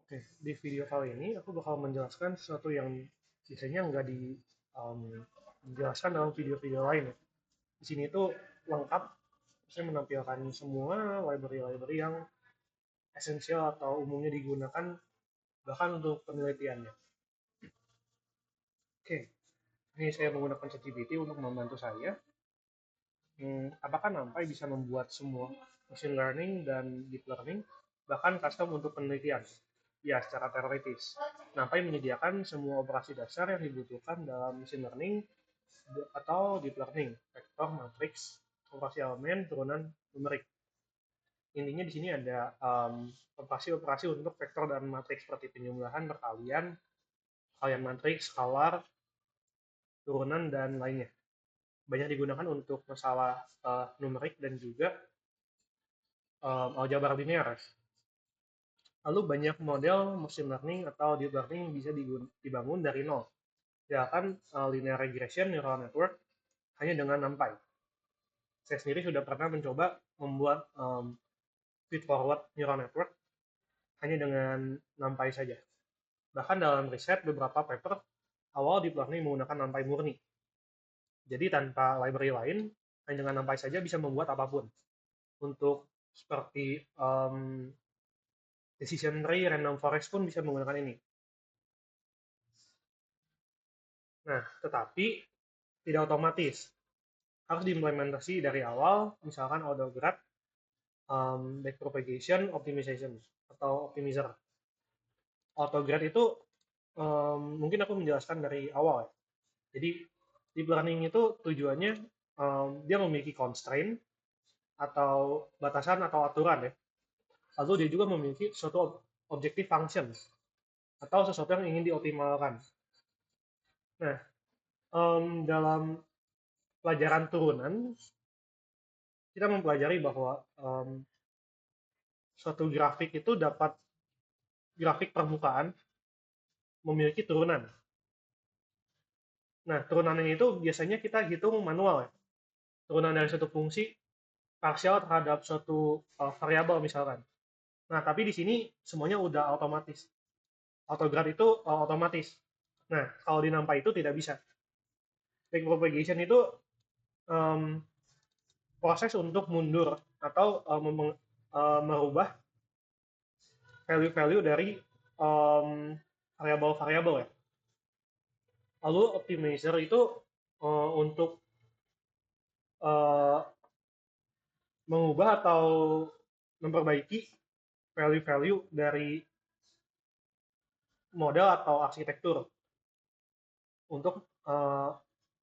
Oke, di video kali ini aku bakal menjelaskan sesuatu yang biasanya nggak dijelaskan dalam video-video lain ya. Di sini tuh lengkap, saya menampilkan semua library-library yang esensial atau umumnya digunakan bahkan untuk penelitiannya. Oke, ini saya menggunakan ChatGPT untuk membantu saya. Apakah NumPy bisa membuat semua machine learning dan deep learning, bahkan custom untuk penelitian? Ya, secara teoritis. NumPy menyediakan semua operasi dasar yang dibutuhkan dalam machine learning atau deep learning, vektor, matriks, operasi elemen, turunan numerik. Intinya di sini ada operasi-operasi untuk vektor dan matriks seperti penjumlahan, perkalian, kalian matriks, scalar, turunan, dan lainnya. Banyak digunakan untuk masalah numerik dan juga aljabar linear. Lalu banyak model machine learning atau deep learning bisa dibangun dari nol. Misalkan linear regression neural network hanya dengan NumPy. Saya sendiri sudah pernah mencoba membuat feed forward neural network hanya dengan NumPy saja. Bahkan dalam riset beberapa paper awal deep learning menggunakan NumPy murni. Jadi tanpa library lain, hanya dengan NumPy saja bisa membuat apapun. Untuk seperti decision tree, random forest pun bisa menggunakan ini. Nah, tetapi tidak otomatis. Harus diimplementasi dari awal, misalkan autograd, backpropagation, optimization, atau optimizer. Autograd itu mungkin aku menjelaskan dari awal ya. Jadi deep learning itu tujuannya dia memiliki constraint atau batasan atau aturan ya. Lalu dia juga memiliki suatu objective function atau sesuatu yang ingin dioptimalkan. Nah, dalam pelajaran turunan kita mempelajari bahwa suatu grafik itu dapat grafik permukaan memiliki turunan. Nah, turunannya itu biasanya kita hitung manual ya. Turunan dari suatu fungsi parsial terhadap suatu variabel misalkan. Nah, tapi di sini semuanya udah otomatis. Autograd itu otomatis. Nah, kalau di NumPy itu tidak bisa. Backpropagation itu um, proses untuk mundur atau merubah value-value dari variabel-variabel ya. Lalu optimizer itu untuk uh, mengubah atau memperbaiki value-value dari model atau arsitektur untuk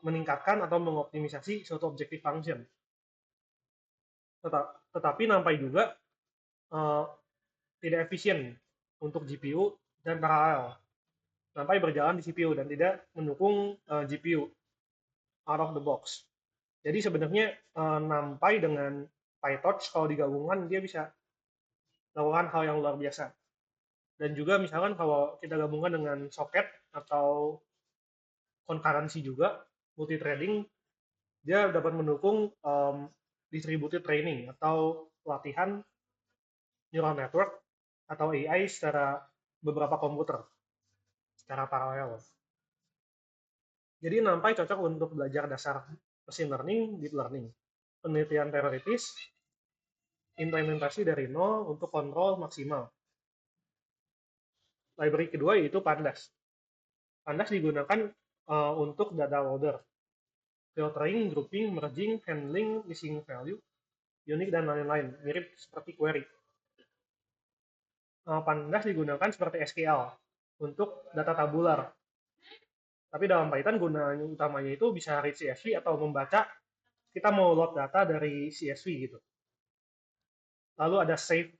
meningkatkan atau mengoptimisasi suatu objective function. Tetapi NumPy juga uh, tidak efisien untuk GPU dan paralel. NumPy berjalan di CPU dan tidak mendukung GPU out of the box. Jadi sebenarnya NumPy dengan PyTorch kalau digabungkan dia bisa melakukan hal yang luar biasa. Dan juga misalkan kalau kita gabungkan dengan socket atau concurrency juga, multi threading, dia dapat mendukung distributed training atau latihan neural network atau AI secara beberapa komputer secara paralel. Jadi NumPy cocok untuk belajar dasar machine learning, deep learning, penelitian teoritis, implementasi dari nol untuk kontrol maksimal. Library kedua yaitu Pandas. Pandas digunakan untuk data loader, filtering, grouping, merging, handling, missing value, unique, dan lain-lain. Mirip seperti query. Pandas digunakan seperti SQL untuk data tabular. Tapi dalam Python gunanya utamanya itu bisa read CSV atau membaca kita mau load data dari CSV gitu. Lalu ada save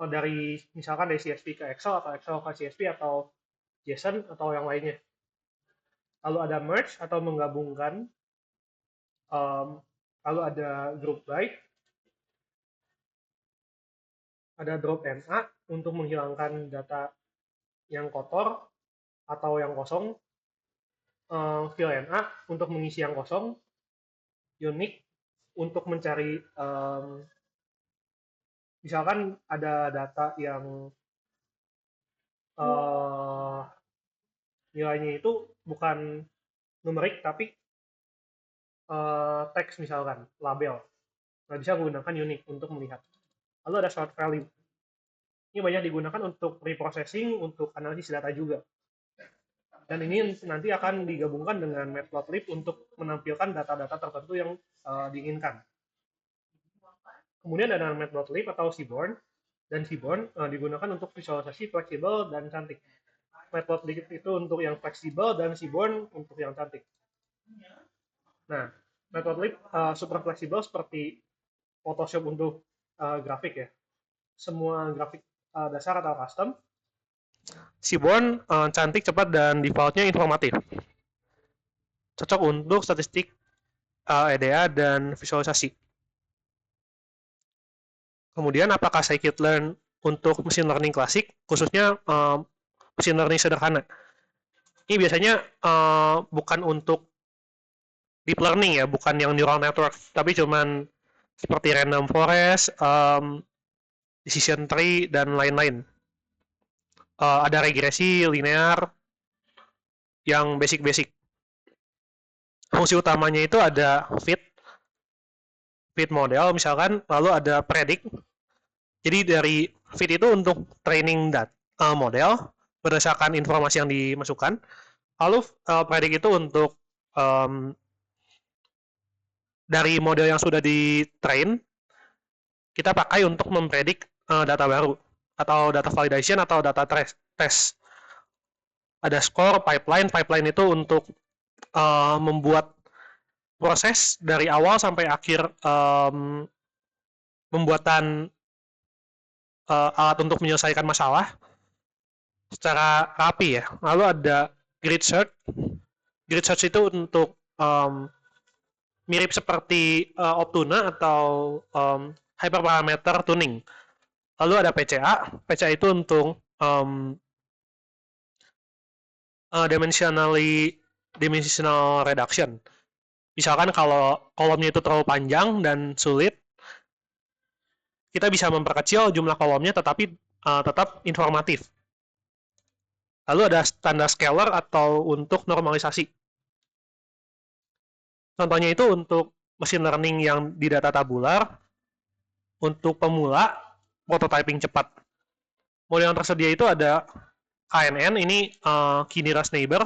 dari misalkan dari CSV ke Excel atau Excel ke CSV atau JSON atau yang lainnya. Lalu ada merge atau menggabungkan. Lalu ada group by, ada drop NA untuk menghilangkan data yang kotor atau yang kosong, fill NA untuk mengisi yang kosong, unique untuk mencari misalkan ada data yang eh, nilainya itu bukan numerik tapi teks misalkan, label. Nggak bisa menggunakan unique untuk melihat. Lalu ada short value. Ini banyak digunakan untuk reprocessing, untuk analisis data juga. Dan ini nanti akan digabungkan dengan matplotlib untuk menampilkan data-data tertentu yang diinginkan. Kemudian ada matplotlib atau Seaborn, dan Seaborn digunakan untuk visualisasi fleksibel dan cantik. Matplotlib itu untuk yang fleksibel dan Seaborn untuk yang cantik. Nah, matplotlib super fleksibel seperti Photoshop untuk grafik ya. Semua grafik dasar atau custom. Seaborn cantik, cepat, dan defaultnya informatif. Cocok untuk statistik, EDA, dan visualisasi. Kemudian apakah scikit-learn untuk machine learning klasik, khususnya machine learning sederhana? Ini biasanya bukan untuk deep learning ya, bukan yang neural network, tapi cuman seperti random forest, decision tree, dan lain-lain. Ada regresi linear yang basic-basic. Fungsi utamanya itu ada fit model misalkan, lalu ada predict. Jadi dari fit itu untuk training model berdasarkan informasi yang dimasukkan. Lalu predict itu untuk dari model yang sudah di-train, kita pakai untuk mempredik data baru, atau data validation, atau data test. Ada score, pipeline itu untuk membuat proses dari awal sampai akhir pembuatan alat untuk menyelesaikan masalah secara rapi ya. Lalu ada grid search. Grid search itu untuk mirip seperti Optuna atau hyperparameter tuning. Lalu ada PCA. PCA itu untuk dimensional reduction. Misalkan kalau kolomnya itu terlalu panjang dan sulit, kita bisa memperkecil jumlah kolomnya tetapi tetap informatif. Lalu ada standar scalar atau untuk normalisasi. Contohnya itu untuk machine learning yang di data tabular, untuk pemula, prototyping cepat. Model yang tersedia itu ada KNN, ini Key Nearest Neighbor,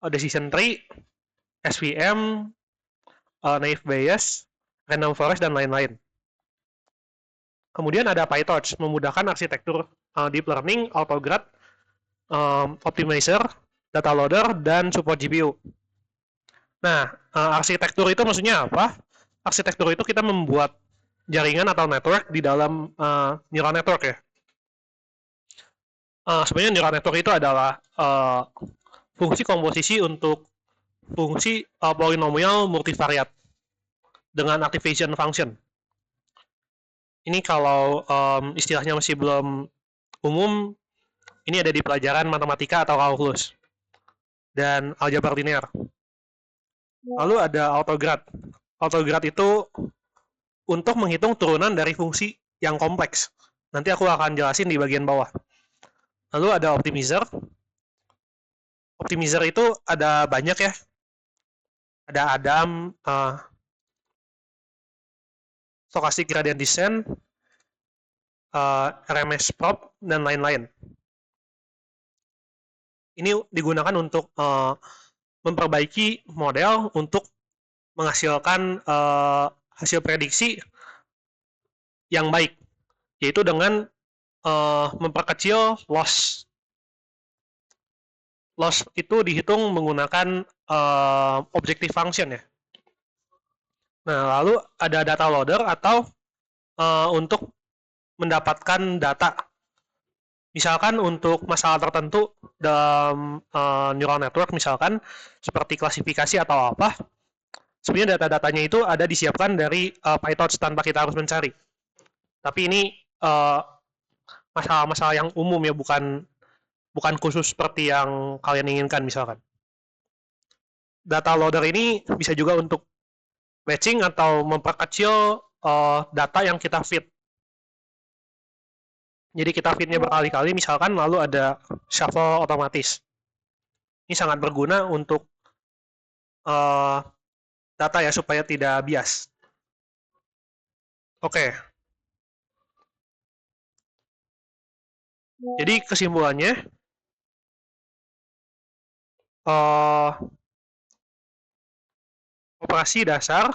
Decision Tree, SVM, Naive Bayes, Random Forest, dan lain-lain. Kemudian ada PyTorch, memudahkan arsitektur deep learning, autograd, optimizer, data loader, dan support GPU. Nah, arsitektur itu maksudnya apa? Arsitektur itu kita membuat jaringan atau network di dalam neural network ya. Sebenarnya neural network itu adalah fungsi komposisi untuk fungsi polinomial multivariat dengan activation function. Ini kalau istilahnya masih belum umum, ini ada di pelajaran matematika atau kalkulus dan aljabar linear. Lalu ada autograd. Autograd itu untuk menghitung turunan dari fungsi yang kompleks. Nanti aku akan jelasin di bagian bawah. Lalu ada optimizer. Optimizer itu ada banyak ya. Ada Adam, stochastic gradient descent, RMS prop, dan lain-lain. Ini digunakan untuk memperbaiki model untuk menghasilkan hasil prediksi yang baik, yaitu dengan memperkecil loss. Loss itu dihitung menggunakan objective function ya. Nah, lalu ada data loader atau untuk mendapatkan data. Misalkan untuk masalah tertentu dalam neural network, misalkan seperti klasifikasi atau apa, sebenarnya data-datanya itu ada disiapkan dari PyTorch tanpa kita harus mencari. Tapi ini masalah-masalah yang umum ya, bukan khusus seperti yang kalian inginkan misalkan. Data loader ini bisa juga untuk matching atau memperkecil data yang kita feed. Jadi kita fitnya berkali-kali, misalkan lalu ada shuffle otomatis. Ini sangat berguna untuk uh, data ya, supaya tidak bias. Oke, jadi kesimpulannya, uh, operasi dasar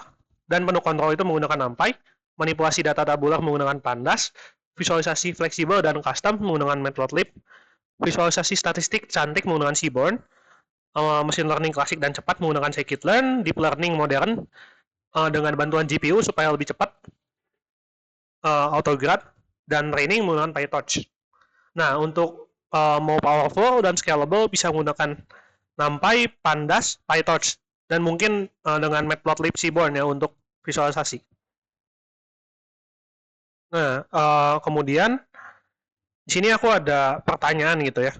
dan menu kontrol itu menggunakan NumPy, manipulasi data tabular menggunakan Pandas, visualisasi fleksibel dan custom menggunakan Matplotlib, visualisasi statistik cantik menggunakan Seaborn, machine learning klasik dan cepat menggunakan scikit-learn, deep learning modern dengan bantuan GPU supaya lebih cepat, autograd, dan training menggunakan PyTorch. Nah, untuk mau powerful dan scalable bisa menggunakan NumPy, Pandas, PyTorch, dan mungkin dengan Matplotlib Seaborn ya untuk visualisasi. Nah, kemudian di sini aku ada pertanyaan gitu ya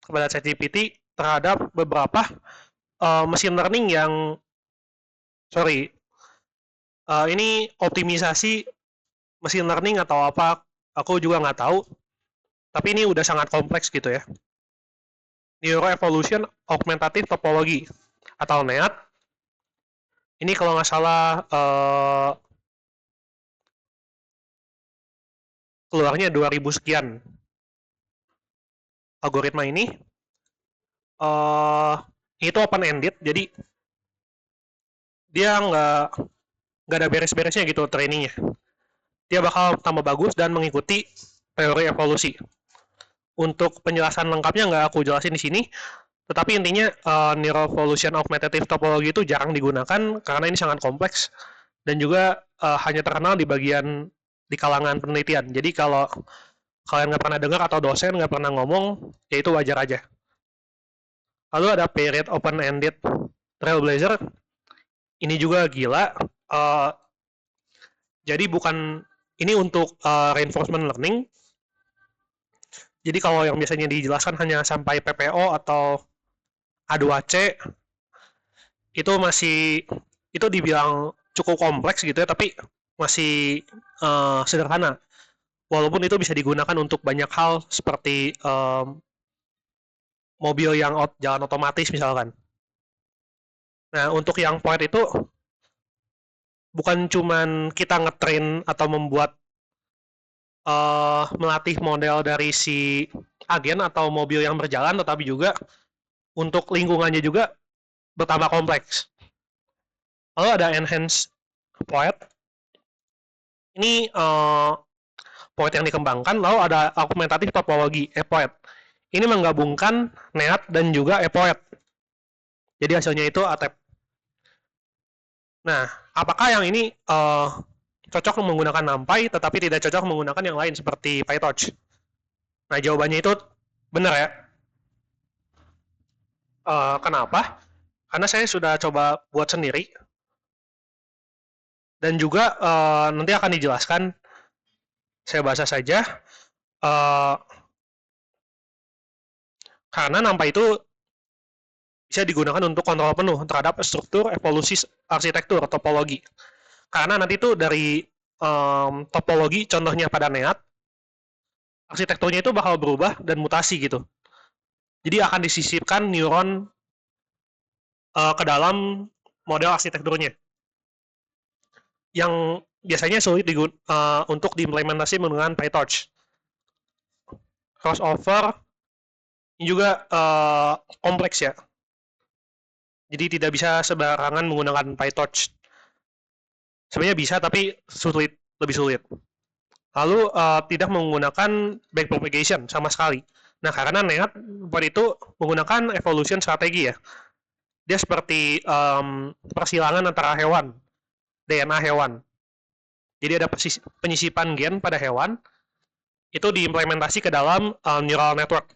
kepada ChatGPT terhadap beberapa machine learning yang ini optimisasi machine learning atau apa, aku juga nggak tahu. Tapi ini udah sangat kompleks gitu ya. Neuroevolution Augmentative Topology atau NEAT. Ini kalau nggak salah keluarnya 2000 sekian. Algoritma ini itu open ended, jadi dia nggak ada beres-beresnya gitu trainingnya. Dia bakal tambah bagus dan mengikuti teori evolusi. Untuk penjelasan lengkapnya nggak aku jelasin di sini, tetapi intinya Neuroevolution Augmentative Topology itu jarang digunakan karena ini sangat kompleks dan juga hanya terkenal di kalangan penelitian. Jadi kalau kalian nggak pernah dengar atau dosen nggak pernah ngomong, ya itu wajar aja. Lalu ada Period Open-Ended Trailblazer. Ini juga gila. Jadi bukan ini untuk reinforcement learning. Jadi kalau yang biasanya dijelaskan hanya sampai PPO atau A2C, itu dibilang cukup kompleks gitu ya, tapi masih sederhana. Walaupun itu bisa digunakan untuk banyak hal seperti mobil yang jalan otomatis misalkan. Nah, untuk yang point itu bukan cuman kita ngetrain atau membuat melatih model dari si agen atau mobil yang berjalan, tetapi juga untuk lingkungannya juga bertambah kompleks. Lalu ada enhanced point. Ini point yang dikembangkan, lalu ada augmentative topology, EPOET. Ini menggabungkan NEAT dan juga EPOET. Jadi hasilnya itu ATEP. Nah, apakah yang ini cocok menggunakan NumPy tetapi tidak cocok menggunakan yang lain seperti PyTorch? Nah, jawabannya itu benar ya. Kenapa? Karena saya sudah coba buat sendiri dan juga nanti akan dijelaskan. Saya bahas saja. Karena NumPy itu bisa digunakan untuk kontrol penuh terhadap struktur evolusi arsitektur topologi. Karena nanti itu dari topologi, contohnya pada NEAT, arsitekturnya itu bakal berubah dan mutasi gitu. Jadi akan disisipkan neuron ke dalam model arsitekturnya. Yang biasanya sulit untuk diimplementasi menggunakan PyTorch. Crossover ini juga kompleks ya. Jadi tidak bisa sembarangan menggunakan PyTorch. Sebenarnya bisa, tapi lebih sulit. Lalu tidak menggunakan backpropagation sama sekali. Nah, karena NEAT itu menggunakan evolution strategi ya. Dia seperti persilangan antara hewan, DNA hewan. Jadi ada penyisipan gen pada hewan, itu diimplementasi ke dalam neural network.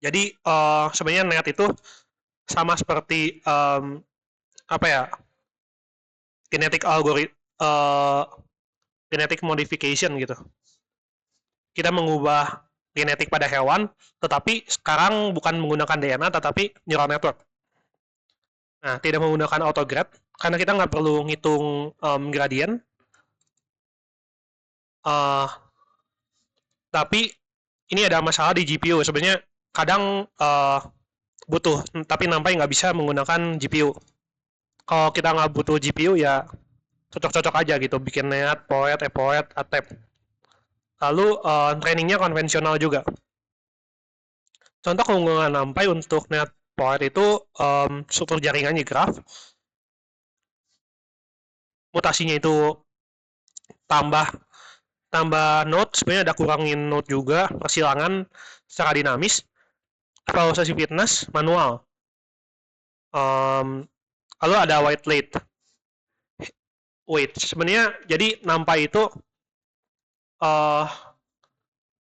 Jadi sebenarnya NEAT itu sama seperti genetic genetic modification gitu. Kita mengubah genetik pada hewan, tetapi sekarang bukan menggunakan DNA, tetapi neural network. Nah, tidak menggunakan autograd, karena kita nggak perlu ngitung gradient. Tapi ini ada masalah di GPU. Sebenarnya kadang butuh, tapi NumPy nggak bisa menggunakan GPU. Kalau kita nggak butuh GPU ya cocok-cocok aja gitu, bikin NEAT, POET, EPOET, ATEP. Lalu trainingnya konvensional juga. Contoh keunggulan NumPy untuk NEAT POET itu struktur jaringannya graf, mutasinya itu tambah tambah node, sebenarnya ada kurangin node juga, persilangan secara dinamis, evaluasi fitness manual. Lalu ada white late. Wait, sebenarnya jadi NumPy itu uh,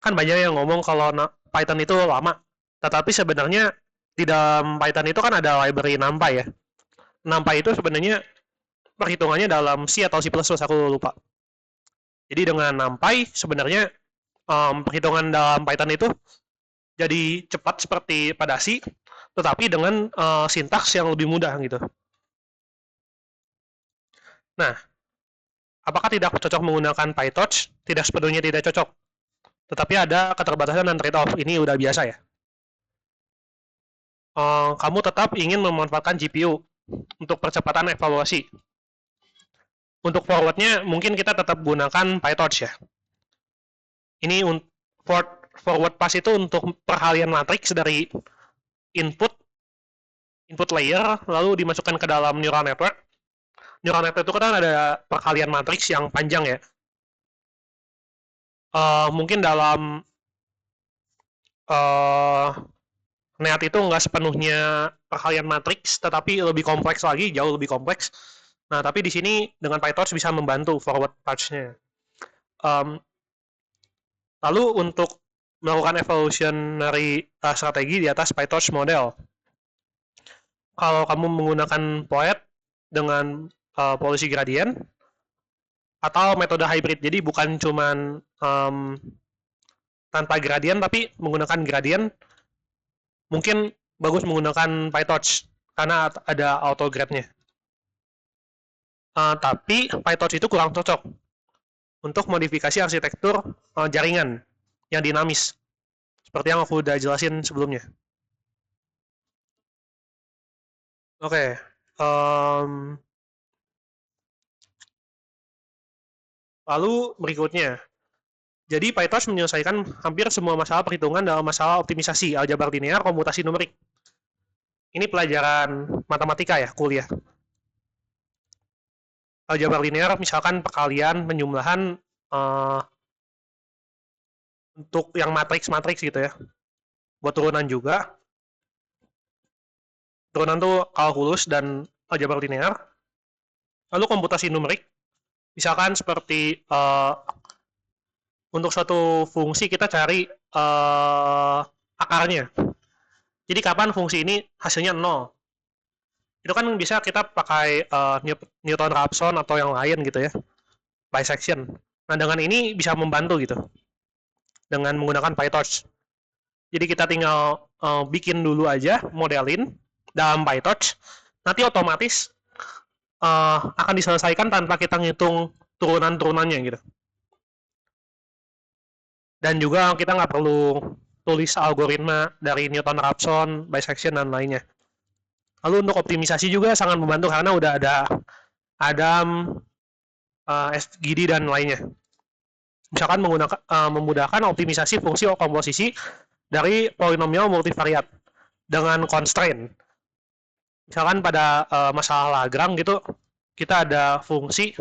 kan banyak yang ngomong kalau Python itu lama. Tetapi sebenarnya di dalam Python itu kan ada library NumPy ya. NumPy itu sebenarnya perhitungannya dalam C atau C++, aku lupa. Jadi dengan NumPy sebenarnya perhitungan dalam Python itu jadi cepat seperti pada C, tetapi dengan sintaks yang lebih mudah gitu. Nah, apakah tidak cocok menggunakan PyTorch? Tidak sepenuhnya tidak cocok. Tetapi ada keterbatasan dan trade-off. Ini udah biasa ya. Kamu tetap ingin memanfaatkan GPU untuk percepatan evaluasi. Untuk forwardnya mungkin kita tetap gunakan PyTorch ya. Ini forward pass itu untuk peralihan matriks dari input input layer lalu dimasukkan ke dalam neural network. Neural network itu kan ada peralihan matriks yang panjang ya. Mungkin dalam NEAT itu nggak sepenuhnya peralihan matriks, tetapi lebih kompleks lagi, jauh lebih kompleks. Nah, tapi di sini dengan PyTorch bisa membantu forward patch-nya. Lalu untuk melakukan evolutionary strategi di atas PyTorch model, kalau kamu menggunakan POET dengan policy gradient atau metode hybrid, jadi bukan cuman tanpa gradient tapi menggunakan gradient, mungkin bagus menggunakan PyTorch karena ada auto grade-nya. Tapi PyTorch itu kurang cocok untuk modifikasi arsitektur jaringan yang dinamis, seperti yang aku udah jelasin sebelumnya. Oke, lalu berikutnya, jadi PyTorch menyelesaikan hampir semua masalah perhitungan dalam masalah optimisasi, aljabar linear, komutasi numerik. Ini pelajaran matematika ya, kuliah. Aljabar linear, misalkan perkalian, penjumlahan, untuk yang matriks-matriks gitu ya. Buat turunan juga. Turunan tuh kalkulus dan aljabar linear. Lalu komputasi numerik, misalkan seperti untuk suatu fungsi kita cari akarnya. Jadi kapan fungsi ini hasilnya 0? Itu kan bisa kita pakai Newton-Raphson atau yang lain gitu ya, bisection. Nah, dengan ini bisa membantu gitu, dengan menggunakan PyTorch. Jadi kita tinggal bikin dulu aja, modelin dalam PyTorch, nanti otomatis akan diselesaikan tanpa kita ngitung turunan-turunannya gitu. Dan juga kita nggak perlu tulis algoritma dari Newton-Raphson, bisection, dan lainnya. Lalu untuk optimisasi juga sangat membantu karena udah ada Adam, SGD, dan lainnya. Misalkan memudahkan optimisasi fungsi komposisi dari polinomial multivariat dengan constraint. Misalkan pada masalah Lagrange gitu, kita ada fungsi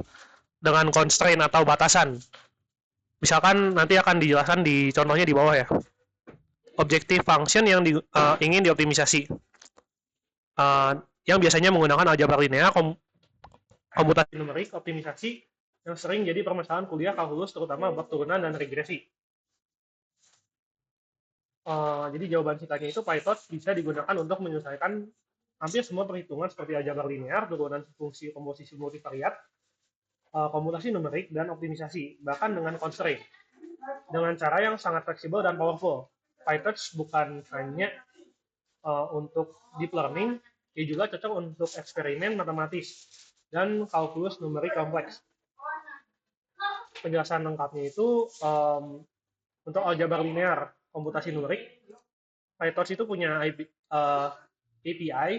dengan constraint atau batasan. Misalkan nanti akan dijelaskan di contohnya di bawah ya. Objective function yang ingin dioptimisasi. Yang biasanya menggunakan aljabar linear, komputasi numerik, optimisasi, yang sering jadi permasalahan kuliah kalkulus, terutama bab turunan dan regresi. Jadi jawaban singkatnya itu PyTorch bisa digunakan untuk menyelesaikan hampir semua perhitungan seperti aljabar linear, turunan fungsi komposisi multivariat, komputasi numerik, dan optimisasi, bahkan dengan constraint. Dengan cara yang sangat fleksibel dan powerful. PyTorch bukan hanya untuk deep learning, dia juga cocok untuk eksperimen matematis dan kalkulus numerik kompleks. Penjelasan lengkapnya itu Untuk aljabar linear, komputasi numerik, PyTorch itu punya API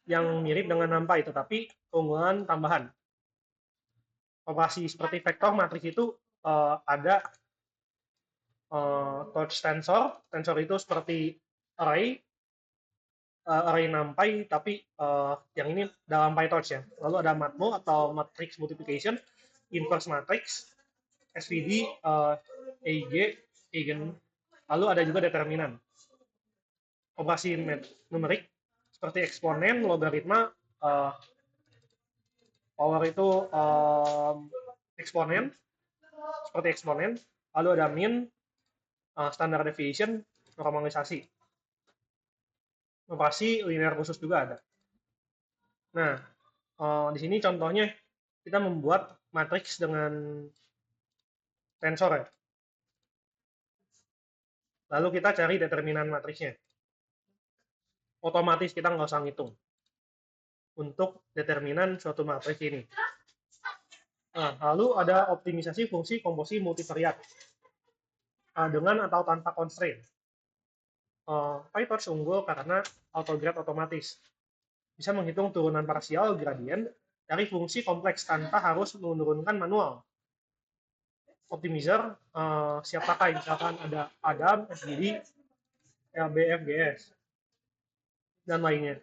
yang mirip dengan NumPy, tetapi keunggulan tambahan. Operasi seperti vektor matriks itu ada torch tensor. Tensor itu seperti array NumPy, tapi yang ini dalam PyTorch ya. Lalu ada matmo atau matrix multiplication, inverse matrix, SVD, EIG, eigen. Lalu ada juga determinan. Operasi numerik seperti eksponen, logaritma, power itu eksponen, seperti eksponen. Lalu ada min, standard deviation, normalisasi. Operasi linear khusus juga ada. Nah, di sini contohnya kita membuat matriks dengan tensor ya. Lalu kita cari determinan matriksnya. Otomatis kita nggak usah ngitung untuk determinan suatu matriks ini. Nah, lalu ada optimisasi fungsi komposisi multivariat dengan atau tanpa constraint. PyTorch unggul karena autograd otomatis. Bisa menghitung turunan parsial gradien dari fungsi kompleks tanpa harus menurunkan manual. Optimizer siap pakai, misalkan ada Adam, SGD, LBFGS, dan lainnya.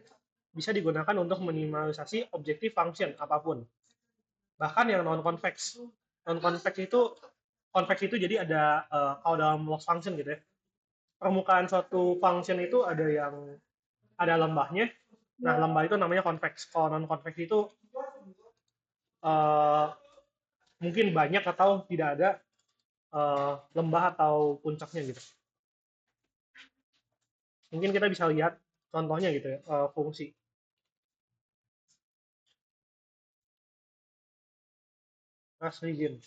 Bisa digunakan untuk minimalisasi objective function apapun. Bahkan yang non-convex. Non-convex itu, convex itu jadi ada, kalau dalam loss function gitu ya, permukaan suatu function itu ada yang ada lembahnya. Nah, lembah itu namanya convex. Kalau non-convex itu mungkin banyak atau tidak ada lembah atau puncaknya gitu. Mungkin kita bisa lihat contohnya gitu ya, fungsi. Class region.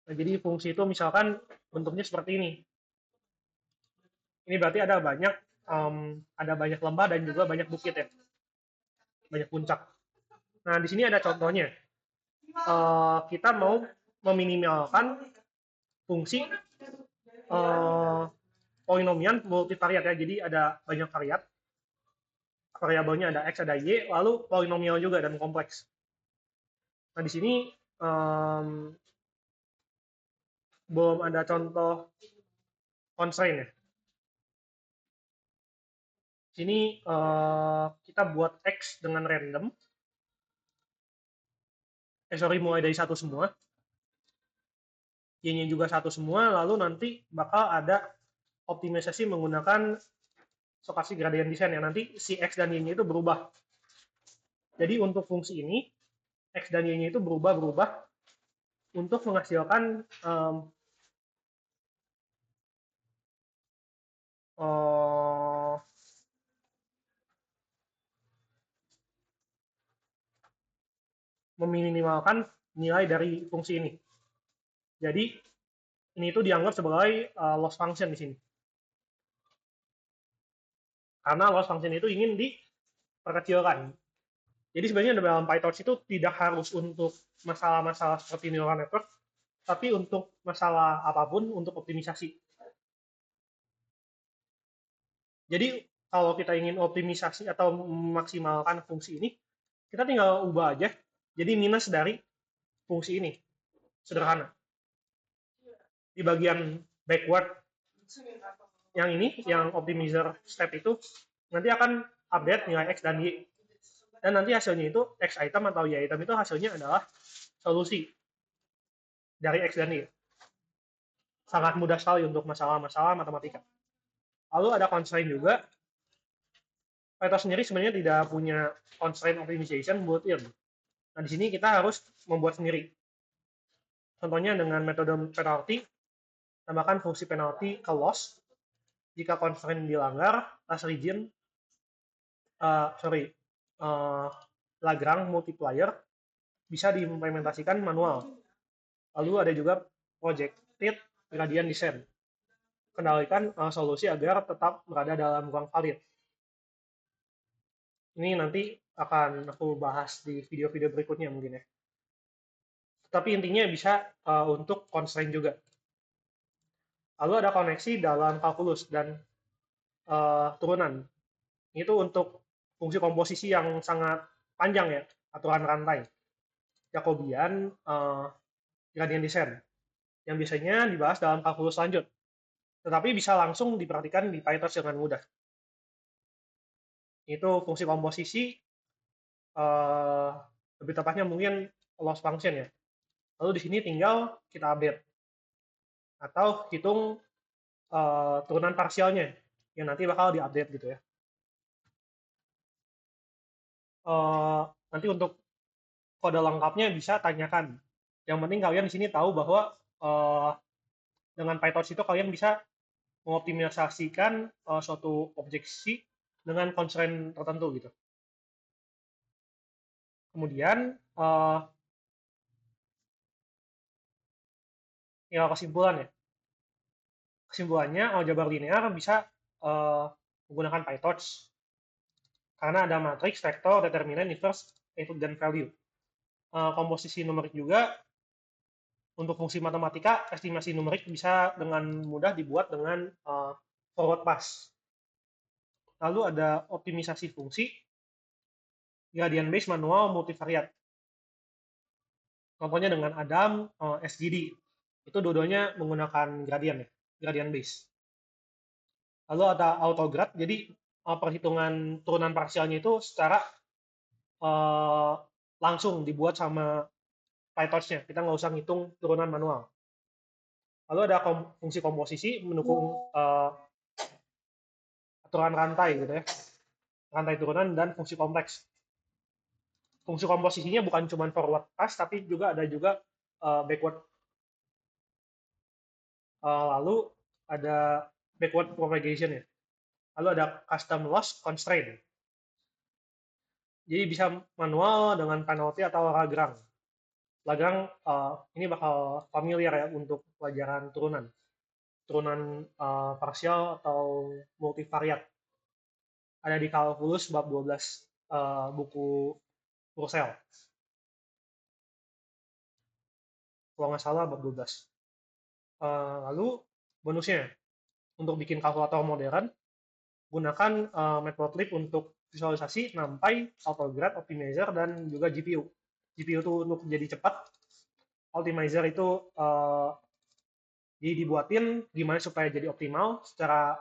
Nah, jadi fungsi itu misalkan bentuknya seperti ini. Ini berarti ada banyak lembah dan juga banyak bukit ya, banyak puncak. Nah, di sini ada contohnya. Kita mau meminimalkan fungsi polinomial multivariat ya. Jadi ada banyak variabelnya ada x, ada y, lalu polinomial juga dan kompleks. Nah, di sini belum ada contoh constraint ya. Sini kita buat x dengan random. Mulai dari satu semua. Y-nya juga satu semua, lalu nanti bakal ada optimisasi menggunakan stokastik gradient descent ya. Nanti si x dan y-nya itu berubah. Jadi untuk fungsi ini, x dan y-nya itu berubah-berubah untuk menghasilkan meminimalkan nilai dari fungsi ini. Jadi ini itu dianggap sebagai loss function di sini. Karena loss function itu ingin diperkecilkan. Jadi sebenarnya dalam PyTorch itu tidak harus untuk masalah-masalah seperti neural network, tapi untuk masalah apapun untuk optimisasi. Jadi kalau kita ingin optimisasi atau memaksimalkan fungsi ini, kita tinggal ubah aja jadi minus dari fungsi ini. Sederhana. Di bagian backward yang ini, yang optimizer step itu, nanti akan update nilai X dan Y. Dan nanti hasilnya itu X item atau Y item itu hasilnya adalah solusi dari X dan Y. Sangat mudah sekali untuk masalah-masalah matematika. Lalu ada constraint juga. PyTorch sendiri sebenarnya tidak punya constraint optimization built-in. Nah, di sini kita harus membuat sendiri. Contohnya dengan metode penalty, tambahkan fungsi penalty ke loss. Jika constraint dilanggar, loss region, Lagrange multiplier bisa diimplementasikan manual. Lalu ada juga projected gradient descent. Kendalikan solusi agar tetap berada dalam ruang valid. Ini nanti akan aku bahas di video-video berikutnya mungkin ya. Tapi intinya bisa untuk constraint juga. Lalu ada koneksi dalam kalkulus dan turunan. Itu untuk fungsi komposisi yang sangat panjang ya, aturan rantai. Jacobian, gradient descent, yang biasanya dibahas dalam kalkulus lanjut, tetapi bisa langsung diperhatikan di PyTorch dengan mudah. Itu fungsi komposisi, uh, lebih tepatnya mungkin loss function ya. Lalu di sini tinggal kita update atau hitung turunan parsialnya yang nanti bakal diupdate gitu ya. Nanti untuk kode lengkapnya bisa tanyakan. Yang penting kalian di sini tahu bahwa dengan PyTorch itu kalian bisa mengoptimalisasikan suatu objeksi dengan constraint tertentu gitu. Kemudian ya kesimpulan ya. Kesimpulannya aljabar linear bisa menggunakan PyTorch karena ada matriks, vektor, determinan, inverse, input dan value. Komposisi numerik juga untuk fungsi matematika, estimasi numerik bisa dengan mudah dibuat dengan forward pass. Lalu ada optimisasi fungsi, gradient based manual multivariate. Contohnya dengan Adam, SGD. Itu dua-duanya menggunakan gradient ya, gradient base. Lalu ada autograd, jadi perhitungan turunan parsialnya itu secara langsung dibuat sama PyTorch-nya. Kita nggak usah ngitung turunan manual. Lalu ada fungsi komposisi mendukung aturan rantai gitu ya, rantai turunan dan fungsi kompleks. Fungsi komposisinya bukan cuma forward pass, tapi juga ada juga backward. Lalu ada backward propagation ya. Lalu ada custom loss constraint. Jadi bisa manual dengan penalty atau Lagrange. Lagrange ini bakal familiar ya untuk pelajaran turunan. Turunan parsial atau multivariat. Ada di kalkulus bab 12 buku Purcell. Kalau nggak salah bab 12. Lalu bonusnya, untuk bikin kalkulator modern, gunakan Matplotlib untuk visualisasi, NumPy, AutoGrad, Optimizer, dan juga GPU. GPU itu untuk jadi cepat, Optimizer itu jadi dibuatin gimana supaya jadi optimal secara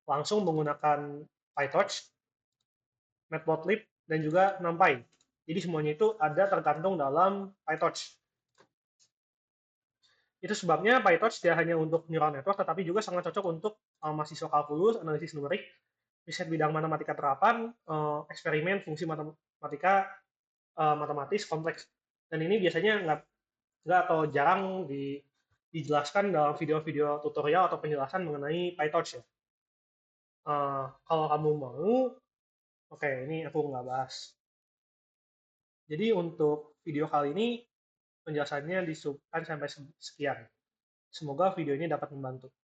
langsung menggunakan PyTorch, Matplotlib, dan juga NumPy. Jadi semuanya itu ada tergantung dalam PyTorch. Itu sebabnya PyTorch tidak hanya untuk neural network, tetapi juga sangat cocok untuk mahasiswa kalkulus, analisis numerik, riset bidang matematika terapan, eksperimen, fungsi matematika matematis kompleks. Dan ini biasanya nggak atau jarang dijelaskan dalam video-video tutorial atau penjelasan mengenai PyTorch ya. Kalau kamu mau, oke, ini aku nggak bahas. Jadi untuk video kali ini penjelasannya disubkan sampai sekian. Semoga video ini dapat membantu.